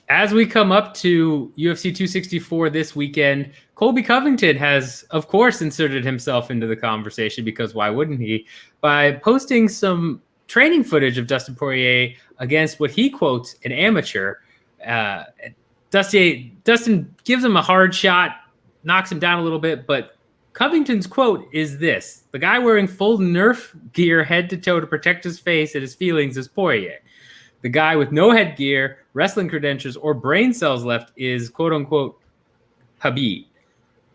as we come up to UFC 264 this weekend, Colby Covington has, of course, inserted himself into the conversation, because why wouldn't he? By posting some training footage of Dustin Poirier against what he quotes an amateur. Dustin gives him a hard shot, knocks him down a little bit, but Covington's quote is this: "The guy wearing full nerf gear head to toe to protect his face and his feelings is Poirier. The guy with no headgear, wrestling credentials, or brain cells left is quote unquote Khabib.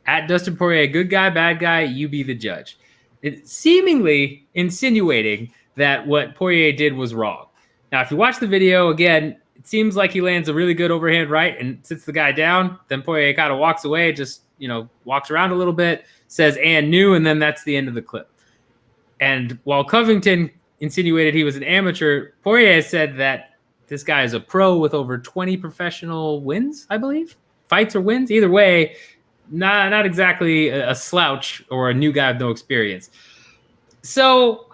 At Dustin Poirier, good guy, bad guy, you be the judge." It seemingly insinuating that what Poirier did was wrong. Now, if you watch the video again, it seems like he lands a really good overhand right and sits the guy down. Then Poirier kind of walks away, just walks around a little bit, says "and new," and then that's the end of the clip. And while Covington insinuated he was an amateur, Poirier said that this guy is a pro with over 20 professional wins, I believe. Fights or wins. Either way, not exactly a slouch or a new guy with no experience. So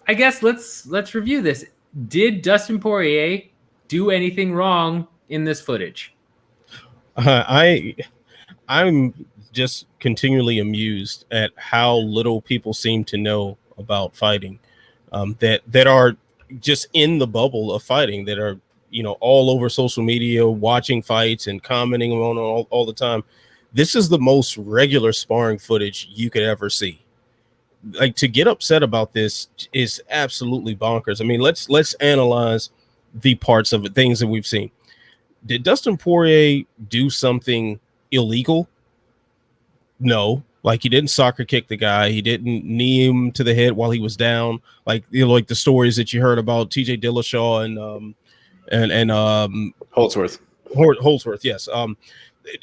I guess let's review this. Did Dustin Poirier do anything wrong in this footage? I'm just continually amused at how little people seem to know about fighting, that are just in the bubble of fighting, that are all over social media watching fights and commenting on all the time. This is the most regular sparring footage you could ever see. Like, to get upset about this is absolutely bonkers. I mean, let's analyze the parts of it, things that we've seen. Did Dustin Poirier do something illegal? No. Like, he didn't soccer kick the guy. He didn't knee him to the head while he was down. Like, like the stories that you heard about T.J. Dillashaw and Holdsworth. Holdsworth, yes.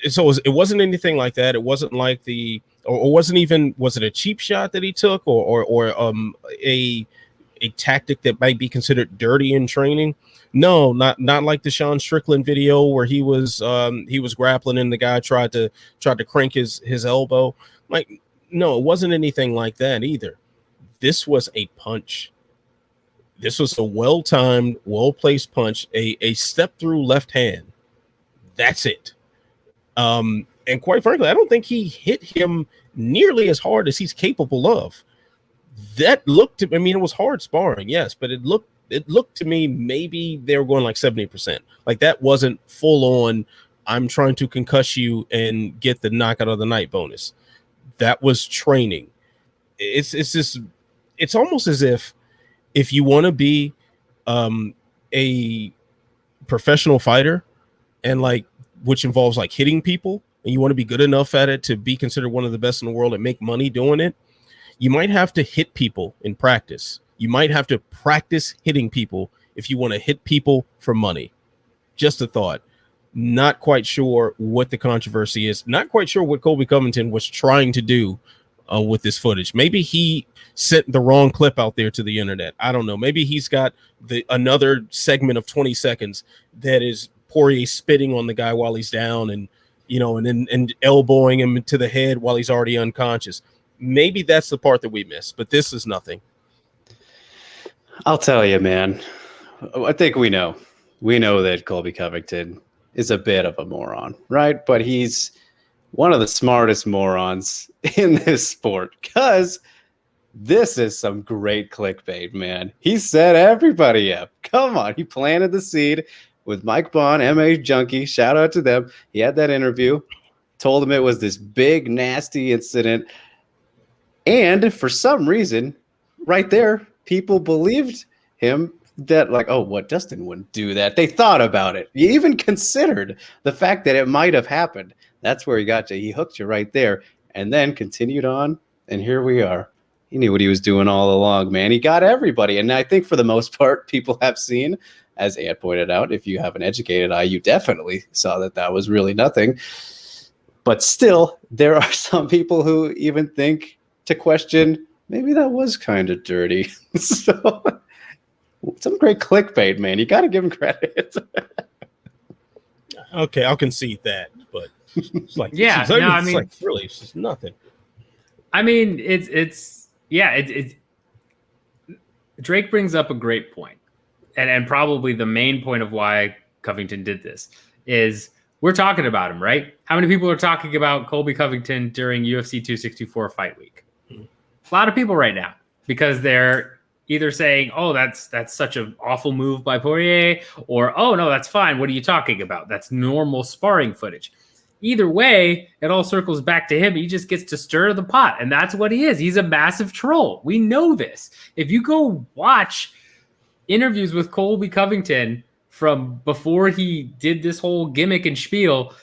So it wasn't anything like that. It wasn't like or wasn't even, was it a cheap shot that he took, or a tactic that might be considered dirty in training? No, not like the Sean Strickland video where he was grappling and the guy tried to crank his elbow. Like, no, it wasn't anything like that either. This was a punch. This was a well-timed, well-placed punch, a step-through left hand. That's it. And quite frankly, I don't think he hit him nearly as hard as he's capable of. That looked to, I mean, it was hard sparring, yes, but it looked to me maybe they were going like 70%. Like, that wasn't full on, I'm trying to concuss you and get the knockout of the night bonus. That was training. It's just, it's almost as if you want to be a professional fighter, and like, which involves like hitting people, and you want to be good enough at it to be considered one of the best in the world and make money doing it, you might have to hit people in practice. You might have to practice hitting people if you want to hit people for money. Just a thought. Not quite sure what the controversy is. Not quite sure what Colby Covington was trying to do with this footage. Maybe he sent the wrong clip out there to the internet. I don't know. Maybe he's got another segment of 20 seconds that is Poirier spitting on the guy while he's down, and and elbowing him to the head while he's already unconscious. Maybe that's the part that we missed, but this is nothing. I'll tell you, man. I think we know that Colby Covington is a bit of a moron, right? But he's one of the smartest morons in this sport, because this is some great clickbait, man. He set everybody up. Come on. He planted the seed with Mike Bond, MA Junkie. Shout out to them. He had that interview, told him it was this big, nasty incident. And for some reason, right there, people believed him that, like, oh, what, Dustin wouldn't do that. They thought about it. You even considered the fact that it might have happened. That's where he got you. He hooked you right there, and then continued on, and here we are. He knew what he was doing all along, man. He got everybody. And I think for the most part, people have seen, as Ant pointed out, if you have an educated eye, you definitely saw that was really nothing. But still, there are some people who even think to question, maybe that was kind of dirty. So, some great clickbait, man. You got to give him credit. Okay, I'll concede that, but it's like, yeah, like, really, it's just nothing. I mean, it's Drake brings up a great point, and probably the main point of why Covington did this is we're talking about him, right? How many people are talking about Colby Covington during UFC 264 fight week? A lot of people right now, because they're either saying, oh, that's such an awful move by Poirier, or, oh, no, that's fine. What are you talking about? That's normal sparring footage. Either way, it all circles back to him. He just gets to stir the pot, and that's what he is. He's a massive troll. We know this. If you go watch interviews with Colby Covington from before he did this whole gimmick and spiel,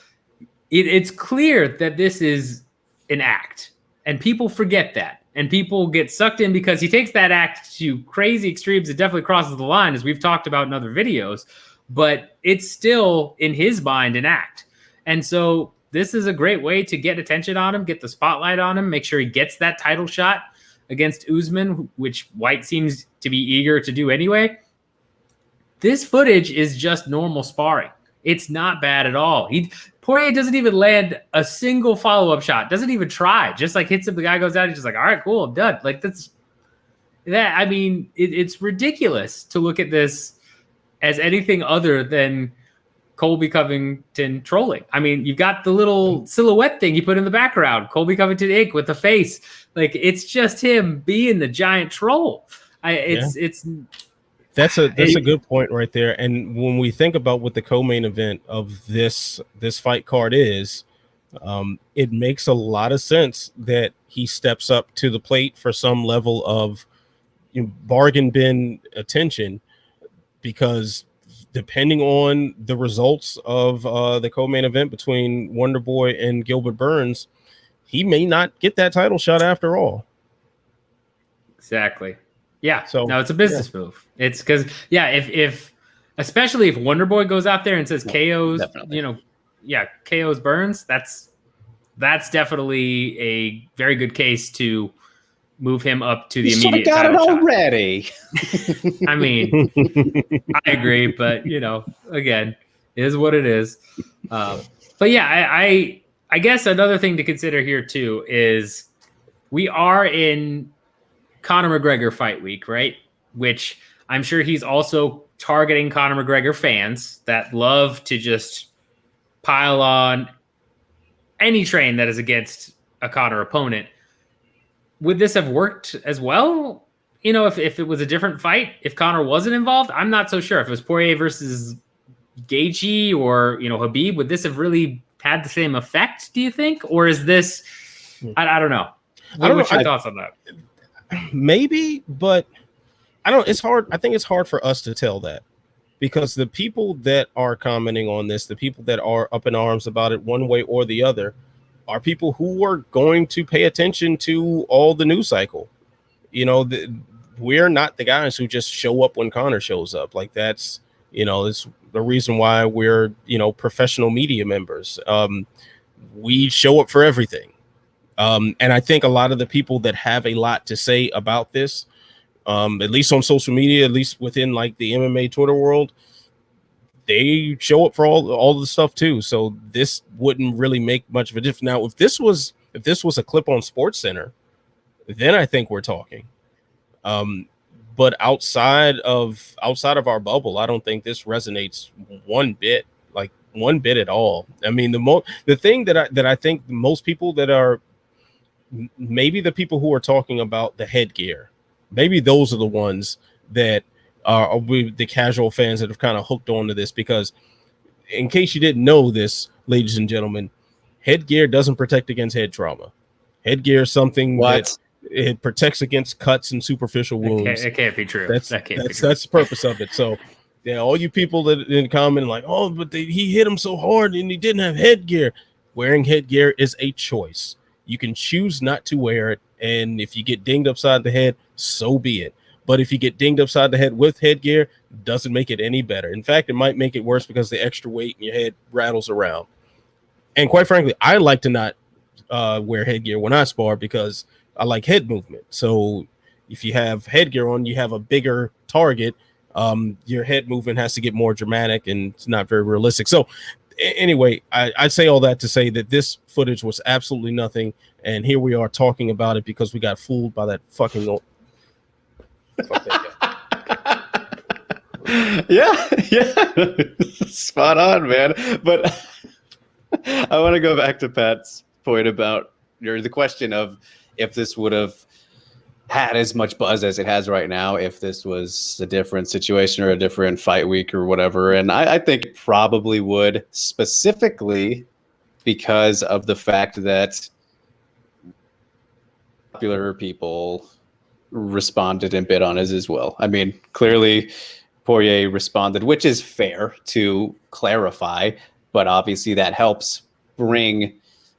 it's clear that this is an act, and people forget that. And people get sucked in because he takes that act to crazy extremes. It definitely crosses the line, as we've talked about in other videos, but it's still, in his mind, an act. And so this is a great way to get attention on him, get the spotlight on him, make sure he gets that title shot against Usman, which White seems to be eager to do anyway. This footage is just normal sparring. It's not bad at all. Poirier doesn't even land a single follow-up shot. Doesn't even try. Just like hits him, the guy goes out. He's just like, all right, cool, I'm done. Like I mean, it's ridiculous to look at this as anything other than Colby Covington trolling. I mean, you've got the little silhouette thing you put in the background, Colby Covington Inc. with the face. Like, it's just him being the giant troll. That's a good point right there. And when we think about what the co-main event of this fight card is, it makes a lot of sense that he steps up to the plate for some level of bargain bin attention, because depending on the results of the co-main event between Wonderboy and Gilbert Burns, he may not get that title shot after all. Exactly. Yeah. So no, it's a business move. It's because, if especially if Wonderboy goes out there and says KO's, KO's Burns, that's definitely a very good case to move him up to the immediate got title it shot. already. I mean, I agree, but again, it is what it is. But yeah, I guess another thing to consider here too is we are in Conor McGregor fight week, right? Which I'm sure he's also targeting Conor McGregor fans that love to just pile on any train that is against a Conor opponent. Would this have worked as well? If it was a different fight, if Conor wasn't involved, I'm not so sure. If it was Poirier versus Gaethje or, Khabib, would this have really had the same effect, do you think? Or is this, I don't know. What's your thoughts on that? Maybe, but I don't. It's hard. I think it's hard for us to tell that, because the people that are commenting on this, the people that are up in arms about it one way or the other, are people who are going to pay attention to all the news cycle. We're not the guys who just show up when Conor shows up. Like, that's it's the reason why we're professional media members. We show up for everything. And I think a lot of the people that have a lot to say about this, at least on social media, at least within like the MMA Twitter world, they show up for all the stuff too. So this wouldn't really make much of a difference. Now, if this was a clip on SportsCenter, then I think we're talking. But outside of our bubble, I don't think this resonates one bit at all. I mean, the thing that I think most people that are, maybe the people who are talking about the headgear, maybe those are the ones that are the casual fans that have kind of hooked onto this, because in case you didn't know this, ladies and gentlemen, headgear doesn't protect against head trauma. Headgear is something that it protects against cuts and superficial wounds. It can't be true. That's the purpose of it. So yeah, all you people that didn't comment like, oh, but he hit him so hard and he didn't have headgear. Wearing headgear is a choice. You can choose not to wear it, and if you get dinged upside the head, so be it. But if you get dinged upside the head with headgear, doesn't make it any better. In fact, it might make it worse because the extra weight in your head rattles around. And quite frankly, I like to not wear headgear when I spar, because I like head movement. So if you have headgear on, you have a bigger target. Your head movement has to get more dramatic, and it's not very realistic. So anyway, I say all that to say that this footage was absolutely nothing, and here we are talking about it because we got fooled by that fucking old. Fuck that guy. Yeah, spot on, man. But I want to go back to Pat's point about the question of if this would have had as much buzz as it has right now, if this was a different situation or a different fight week or whatever. And I think it probably would, specifically because of the fact that popular people responded and bid on it as well. I mean, clearly Poirier responded, which is fair to clarify, but obviously that helps bring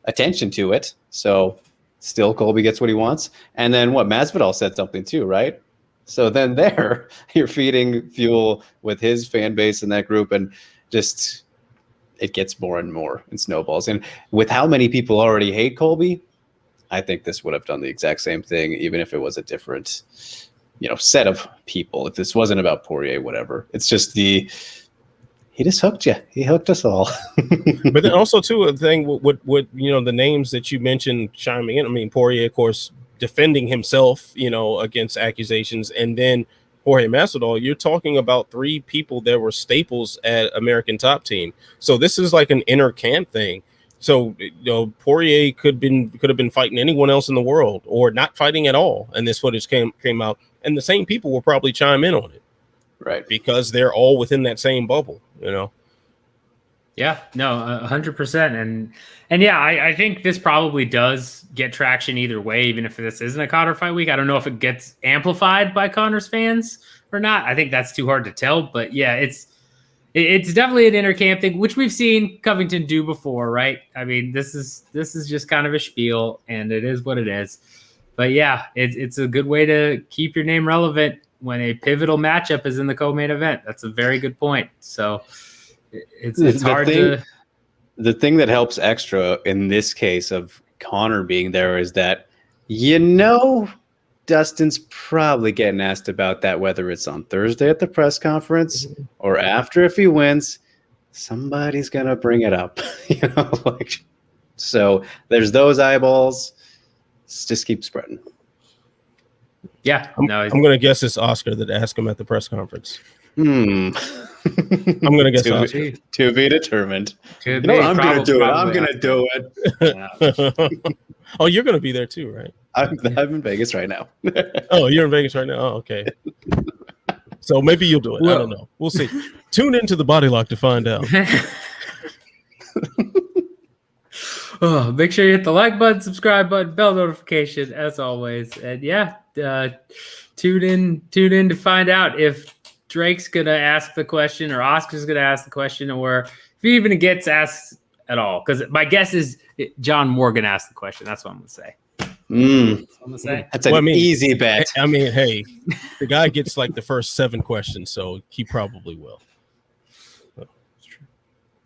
attention to it. So still Colby gets what he wants. And then what, Masvidal said something too, right? So then there you're feeding fuel with his fan base in that group, and just it gets more and more and snowballs. And with how many people already hate Colby, I think this would have done the exact same thing, even if it was a different, set of people. If this wasn't about Poirier, whatever. It's just he just hooked you. He hooked us all. But then also too, a thing with the names that you mentioned chiming in. I mean, Poirier, of course, defending himself, against accusations, and then Jorge Masvidal. You're talking about three people that were staples at American Top Team. So this is like an inner camp thing. So Poirier could have been fighting anyone else in the world, or not fighting at all, and this footage came out, and the same people will probably chime in on it, right? Because they're all within that same bubble, Yeah, no, 100%, and yeah, I think this probably does get traction either way, even if this isn't a Conor fight week. I don't know if it gets amplified by Conor's fans or not. I think that's too hard to tell, but yeah, it's definitely an inner camp thing, which we've seen Covington do before, right? I mean, this is just kind of a spiel, and it is what it is. But yeah, it's a good way to keep your name relevant when a pivotal matchup is in the co-main event. That's a very good point. So it's hard to. The thing that helps extra in this case of Conor being there is that Dustin's probably getting asked about that, whether it's on Thursday at the press conference or after. If he wins, somebody's gonna bring it up, so there's those eyeballs. Let's just keep spreading. Yeah, I'm gonna guess it's Oscar that asked him at the press conference. I'm gonna guess Oscar. To be determined. I'm gonna do it. I'm gonna do it. Oh, you're gonna be there too, right? I'm in Vegas right now. Oh, you're in Vegas right now. Oh, okay. So maybe you'll do it. I don't know. We'll see. Tune into the Body Lock to find out. Make sure you hit the like button, subscribe button, bell notification, as always. And yeah, tune in to find out if Drake's gonna ask the question or Oscar's gonna ask the question, or if he even gets asked at all. Because my guess is John Morgan asked the question. That's what I'm gonna say. That's an easy bet. I mean, hey, the guy gets like the first 7 questions, so he probably will.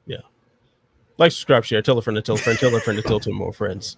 Yeah. Like, subscribe, share, tell a friend to tell a friend, tell a friend to tell 2 more friends.